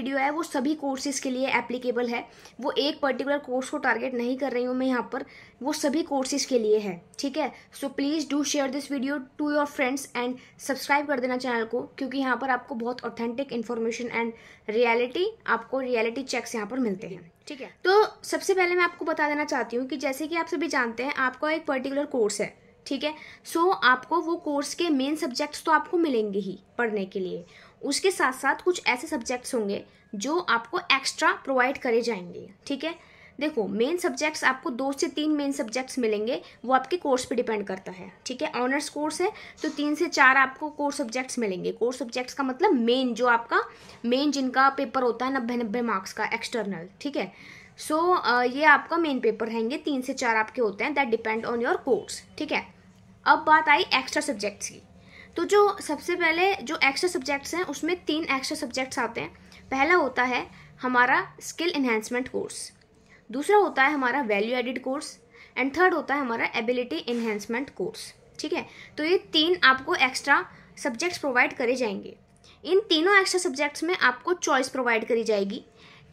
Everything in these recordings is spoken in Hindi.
वीडियो है वो सभी कोर्सेज के लिए एप्लीकेबल है, वो एक पर्टिकुलर कोर्स को टारगेट नहीं कर रही हूँ मैं यहाँ पर, वो सभी कोर्सेज के लिए है, ठीक है। So please do share this video to your friends and subscribe कर देना चैनल को, क्योंकि यहाँ पर आपको बहुत authentic information and reality checks यहाँ पर मिलते हैं, ठीक है। तो सबसे पहले मैं आपको बता देना चाहती हूँ कि जैसे कि आप सभी जानते हैं आपका एक पर्टिकुलर कोर्स है, ठीक है। सो आपको वो कोर्स के मेन सब्जेक्ट्स तो आपको मिलेंगे ही पढ़ने के लिए, उसके साथ साथ कुछ ऐसे सब्जेक्ट्स होंगे जो आपको एक्स्ट्रा प्रोवाइड करे जाएंगे, ठीक है। देखो मेन सब्जेक्ट्स आपको 2 से 3 मेन सब्जेक्ट्स मिलेंगे, वो आपके कोर्स पे डिपेंड करता है, ठीक है। ऑनर्स कोर्स है तो 3 से 4 आपको कोर्स सब्जेक्ट्स मिलेंगे। कोर्स सब्जेक्ट्स का मतलब मेन, जो आपका मेन जिनका पेपर होता है 90 मार्क्स का एक्सटर्नल, ठीक है। सो ये आपका मेन पेपर रहेंगे, 3 से 4 आपके होते हैं, that depend on your course, ठीक है। अब बात आई एक्स्ट्रा सब्जेक्ट्स की, तो जो सबसे पहले जो एक्स्ट्रा सब्जेक्ट्स हैं उसमें 3 एक्स्ट्रा सब्जेक्ट्स आते हैं। पहला होता है हमारा स्किल एनहेंसमेंट कोर्स, दूसरा होता है हमारा value added course, and third होता है हमारा एबिलिटी एनहेंसमेंट कोर्स, ठीक है। तो ये 3 आपको एक्स्ट्रा सब्जेक्ट्स प्रोवाइड करे जाएंगे। इन तीनों एक्स्ट्रा सब्जेक्ट्स में आपको चॉइस प्रोवाइड करी जाएगी,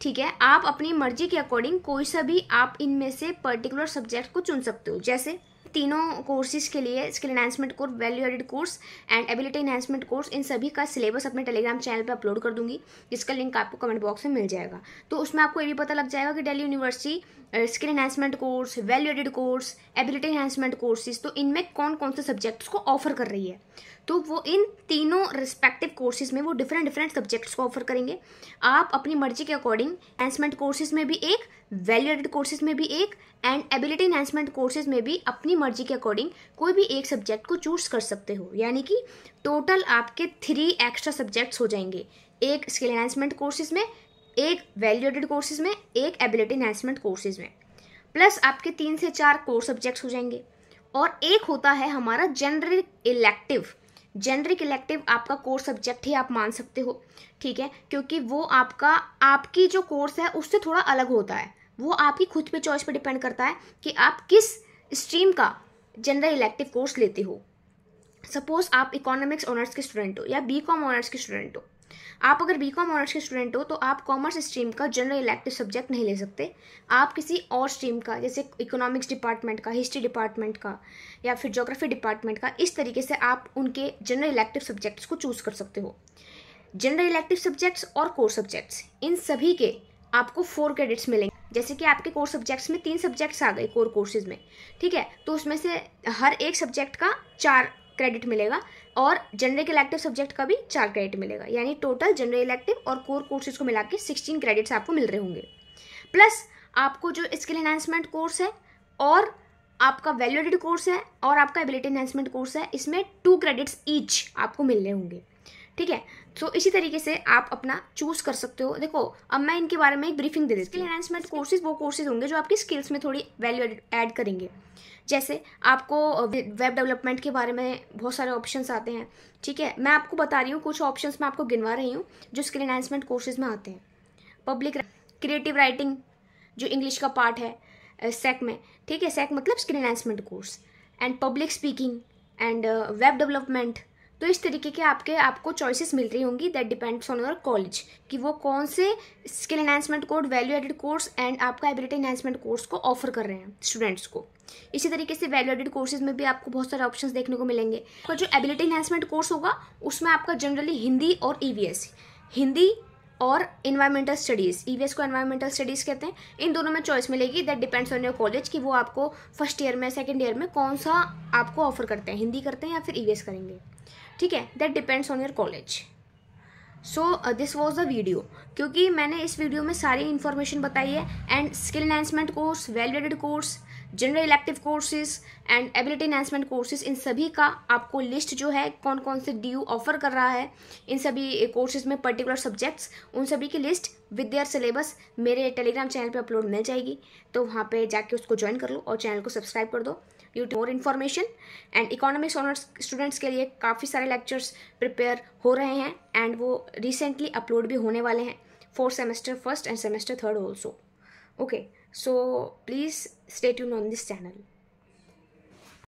ठीक है। आप अपनी मर्जी के अकॉर्डिंग कोई सा भी आप इनमें से पर्टिकुलर सब्जेक्ट को चुन सकते हो। जैसे तीनों कोर्सेज के लिए skill enhancement course, value added course and ability enhancement course, इन सभी का सिलेबस अपने टेलीग्राम चैनल पे अपलोड कर दूंगी, जिसका लिंक आपको कमेंट बॉक्स में मिल जाएगा। तो उसमें आपको ये भी पता लग जाएगा कि Delhi university skill enhancement course, value added course, ability enhancement courses, तो इनमें कौन कौन से सब्जेक्ट्स को ऑफर कर रही है। तो वो इन तीनों रिस्पेक्टिव कोर्सेज में वो डिफरेंट सब्जेक्ट्स को ऑफर करेंगे। आप अपनी मर्जी के अकॉर्डिंग एनहांसमेंट कोर्सेज में भी एक, वैल्यू एडिड कोर्सेज में भी एक, एंड एबिलिटी एनहांसमेंट कोर्सेज में भी अपनी मर्जी के अकॉर्डिंग कोई भी एक सब्जेक्ट को चूज कर सकते हो। यानी कि टोटल आपके 3 एक्स्ट्रा सब्जेक्ट्स हो जाएंगे, एक स्किल एनहांसमेंट कोर्सेज में, एक वैल्यू एडिड कोर्सेज में, एक एबिलिटी एनहांसमेंट कोर्सेज में, प्लस आपके 3 से 4 कोर सब्जेक्ट्स हो जाएंगे। और एक होता है हमारा जेनरिक इलेक्टिव। जेनरिक इलेक्टिव आपका कोर्स सब्जेक्ट ही आप मान सकते हो, ठीक है, क्योंकि वो आपकी जो कोर्स है उससे थोड़ा अलग होता है। वो आपकी खुद पे चॉइस पे डिपेंड करता है कि आप किस स्ट्रीम का जनरल इलेक्टिव कोर्स लेते हो। सपोज आप इकोनॉमिक्स ऑनर्स के स्टूडेंट हो या बीकॉम ऑनर्स के स्टूडेंट हो। आप अगर बीकॉम ऑनर्स के स्टूडेंट हो तो आप कॉमर्स स्ट्रीम का जनरल इलेक्टिव सब्जेक्ट नहीं ले सकते। आप किसी और स्ट्रीम का, जैसे इकोनॉमिक्स डिपार्टमेंट का, हिस्ट्री डिपार्टमेंट का या फिर ज्योग्राफी डिपार्टमेंट का, इस तरीके से आप उनके जनरल इलेक्टिव सब्जेक्ट्स को चूज कर सकते हो। जनरल इलेक्टिव सब्जेक्ट्स और कोर सब्जेक्ट्स, इन सभी के आपको 4 क्रेडिट्स मिलेंगे। जैसे कि आपके कोर सब्जेक्ट्स में 3 सब्जेक्ट्स आ गए कोर कोर्सेज में, ठीक है, तो उसमें से हर एक सब्जेक्ट का 4 क्रेडिट मिलेगा और जनरल इलेक्टिव सब्जेक्ट का भी 4 क्रेडिट मिलेगा। यानी टोटल जनरल इलेक्टिव और कोर कोर्सेज को मिला के 16 क्रेडिट्स आपको मिल रहे होंगे। प्लस आपको जो स्किल एनहांसमेंट कोर्स है और आपका वैल्यू एडिड कोर्स है और आपका एबिलिटी एनहांसमेंट कोर्स है, इसमें 2 क्रेडिट्स ईच आपको मिल रहे होंगे, ठीक है। तो इसी तरीके से आप अपना चूज कर सकते हो। देखो अब मैं इनके बारे में एक ब्रीफिंग दे देती हूँ। स्किल एनहांसमेंट कोर्सेज वो कोर्सेज होंगे जो आपकी स्किल्स में थोड़ी वैल्यू ऐड करेंगे। जैसे आपको वेब डेवलपमेंट के बारे में बहुत सारे ऑप्शंस आते हैं, ठीक है। मैं आपको बता रही हूँ, कुछ ऑप्शंस मैं आपको गिनवा रही हूँ जो स्किल एनहांसमेंट कोर्सेज में आते हैं। पब्लिक क्रिएटिव राइटिंग जो इंग्लिश का पार्ट है सेक में, ठीक है, सेक मतलब skill enhancement course, and public speaking and web development. तो इस तरीके के आपको चॉइसेस मिल रही होंगी, that depends on your college कि वो कौन से skill enhancement course, value added course and आपका एबिलिटी एनहांसमेंट कोर्स को ऑफर कर रहे हैं स्टूडेंट्स को। इसी तरीके से वैल्यू एडिड कोर्सेज में भी आपको बहुत सारे ऑप्शंस देखने को मिलेंगे। तो जो एबिलिटी एनहांसमेंट कोर्स होगा उसमें आपका जनरली हिंदी और ईवीएस, हिंदी और इन्वायरमेंटल स्टडीज़, ईवीएस को एनवायरमेंटल स्टडीज़ कहते हैं, इन दोनों में चॉइस मिलेगी। That depends on your college कि वो आपको फर्स्ट ईयर में, सेकंड ईयर में कौन सा आपको ऑफर करते हैं, हिंदी करते हैं या फिर ईवीएस करेंगे, ठीक है। That depends on your college. So this was the video, क्योंकि मैंने इस वीडियो में सारी इन्फॉर्मेशन बताई है and skill enhancement course, value added course, general elective courses and ability enhancement courses, इन सभी का आपको लिस्ट जो है कौन कौन से DU ऑफर कर रहा है इन सभी कोर्सेज में पर्टिकुलर सब्जेक्ट्स, उन सभी की लिस्ट विद देयर सिलेबस मेरे टेलीग्राम चैनल पे अपलोड मिल जाएगी। तो वहाँ पे जाके उसको ज्वाइन कर लो और चैनल को सब्सक्राइब कर दो YouTube more information. And economics honours students के लिए काफ़ी सारे लेक्चर्स प्रिपेयर हो रहे हैं एंड वो रिसेंटली अपलोड भी होने वाले हैं for semester first end semester third also. Okay, so please stay tuned on this channel.